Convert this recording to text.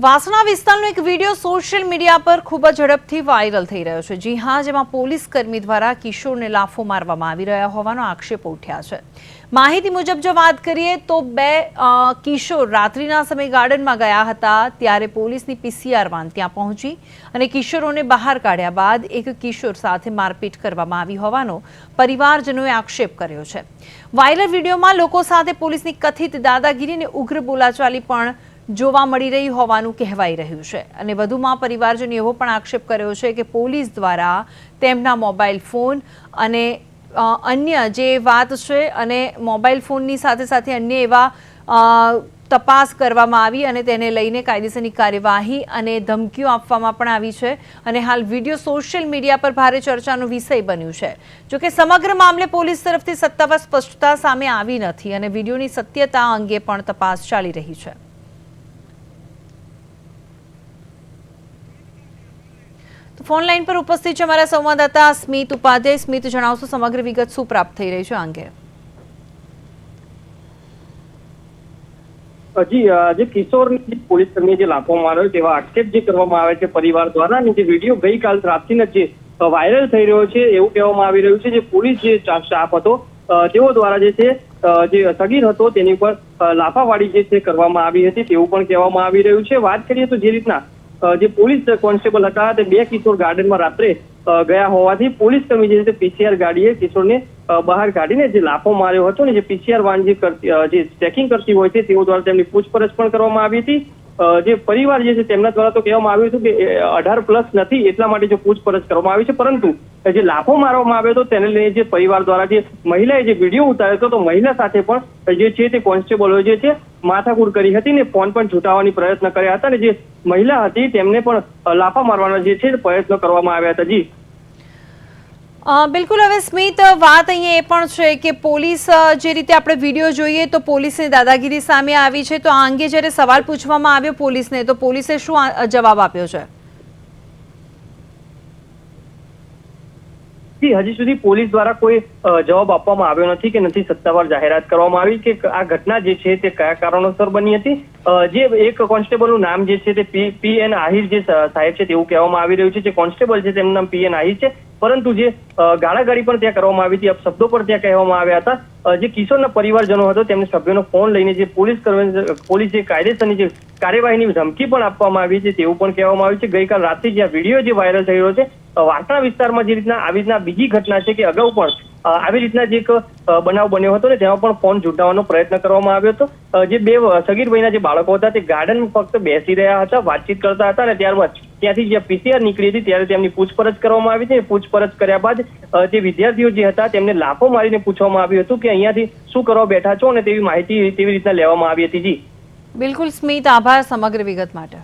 વાસણા વિસ્તારનો એક video social media પર ખૂબ જ ઝડપથી વાયરલ થઈ રહ્યો છે। જી હા, જેમાં પોલીસ કર્મી દ્વારા કિશોરને લાફો મારવામાં આવી રહ્યા હોવાનો આક્ષેપો ઉઠ્યા છે। માહિતી મુજબ જો વાત કરીએ તો બે કિશોર રાત્રિના સમયે ગાર્ડનમાં ગયા હતા, ત્યારે પોલીસની પીસીઆર વાન ત્યાં પહોંચી અને કિશોરોને બહાર કાઢ્યા બાદ એક કિશોર સાથે મારપીટ કરવામાં આવી હોવાનો પરિવારજનોએ આક્ષેપ કર્યો છે। વાયરલ વિડીયોમાં લોકો સાથે પોલીસની કથિત દાદાગીરી અને ઉગ્ર બોલાચાલી પણ જોવા મળી રહી હોવાનું કહેવાઈ રહ્યું છે અને વધુમાં પરિવારજનોએ એવો પણ આક્ષેપ કર્યો છે કે પોલીસ દ્વારા તેમના મોબાઈલ ફોન અને અન્ય જે વાત છે અને મોબાઈલ ફોનની સાથે સાથે અન્ય એવા તપાસ કરવામાં આવી અને તેને લઈને કાયદેસરની કાર્યવાહી અને ધમકીઓ આપવામાં પણ આવી છે અને હાલ વિડીયો સોશિયલ મીડિયા પર ભારે ચર્ચાનો વિષય બન્યું છે। જોકે સમગ્ર મામલે પોલીસ તરફથી સત્તાવાર સ્પષ્ટતા સામે આવી નથી અને વિડીયોની સત્યતા અંગે પણ તપાસ ચાલી રહી છે। फोन लाइन पर उपस्थित है हमारा संवाददाता स्मित उपाध्याय। स्मित, जણાવશો समग्र विगत શું પ્રાપ્ત થઈ રહી છે આ અંગે? जी જે કિશોરની પોલીસ કર્મીએ જે લાફો માર્યો તેવા આક્ષેપ જે કરવામાં આવે છે પરિવાર દ્વારા અને જે વિડીયો ગઈકાલ રાતથી જે વાયરલ થઈ રહ્યો છે એવું કહેવામાં આવી રહ્યું છે। જે પોલીસ જે સ્ટાફ હતો તેઓ દ્વારા જે છે જે સગીર હતો તેની ઉપર લાફાવાળી જે છે કરવામાં આવી હતી તેવું પણ કહેવામાં આવી રહ્યું છે। વાત કરીએ તો જે રીતના જે પોલીસ કોન્સ્ટેબલ હતા તે બે કિશોર ગાર્ડનમાં રાત્રે ગયા હોવાથી પોલીસ કર્મી જે છે પીસીઆર ગાડીએ કિશોરને બહાર કાઢીને જે લાફો માર્યો હતો ને જે પીસીઆર વાન જે ચેકિંગ કરતી હોય છે તેઓ દ્વારા તેમની પૂછપરછ પણ કરવામાં આવી હતી। જે પરિવાર જે છે તેમના દ્વારા તો કહેવામાં આવ્યું હતું કે 18+ નથી એટલા માટે જો પૂછપરછ કરવામાં આવી છે, પરંતુ જે લાફો મારવામાં આવ્યો હતો તેને લઈને જે પરિવાર દ્વારા જે મહિલાએ જે વિડીયો ઉતાર્યો હતો તો મહિલા સાથે પણ જે છે તે કોન્સ્ટેબલો જે છે માથાકૂટ કરી હતી ને ફોન પણ છૂટાવવાની પ્રયત્ન કર્યા હતા અને જે મહિલા હતી તેમને પણ લાફા મારવાના જે છે પ્રયત્નો કરવામાં આવ્યા હતા। જી બિલકુલ। હવે સ્મિત, વાત અહીંયા એ પણ છે કે પોલીસ જે રીતે આપણે વિડીયો જોઈએ તો પોલીસની દાદાગીરી સામે આવી છે, તો આ અંગે જ્યારે સવાલ પૂછવામાં આવ્યો પોલીસને તો પોલીસે શું જવાબ આપ્યો છે? હજી સુધી પોલીસ દ્વારા કોઈ જવાબ આપવામાં આવ્યો નથી કે નથી સત્તાવાર જાહેરાત કરવામાં આવી કે આ ઘટના જે છે તે કયા કારણોસર બની હતી। જે એક કોન્સ્ટેબલનું નામ જે છે તે પીએન આહિર જે સાહેબ છે તેવું કહેવામાં આવી રહ્યું છે। જે કોન્સ્ટેબલ છે તેમનું નામ પીએન આહિર છે, પરંતુ જે ગાળાગાળી પણ ત્યાં કરવામાં આવી હતી, શબ્દો પણ ત્યાં કહેવામાં આવ્યા હતા। જે કિશોરના પરિવારજનો હતો તેમને સભ્યોનો ફોન લઈને જે પોલીસ જે કાયદેસરની જે કાર્યવાહીની ધમકી પણ આપવામાં આવી છે તેવું પણ કહેવામાં આવ્યું છે। ગઈકાલ રાત્રે જે વિડીયો જે વાયરલ થઈ રહ્યો છે વાસણા વિસ્તારમાં જે રીતના આવી રીતના બીજી ઘટના છે કે અગાઉ પણ આવી રીતના જે એક બનાવ બન્યો હતો ને તેમાં પણ ફોન ઝૂંટાવવાનો પ્રયત્ન કરવામાં આવ્યો હતો। જે બે સગીર વયના જે બાળકો હતા તે ગાર્ડનમાં ફક્ત બેસી રહ્યા હતા, વાતચીત કરતા હતા અને ત્યારબાદ ત્યાંથી જે પીસીઆર નીકળી હતી ત્યારે તેમની પૂછપરછ કરવામાં આવી હતી। પૂછપરછ કર્યા બાદ જે વિદ્યાર્થીઓ જે હતા તેમને લાફો મારીને પૂછવામાં આવ્યું હતું કે અહીંયાથી શું કરવા બેઠા છો અને તેવી માહિતી તેવી રીતના લેવામાં આવી હતી। જી બિલકુલ સ્મિત, આભાર સમગ્ર વિગત માટે।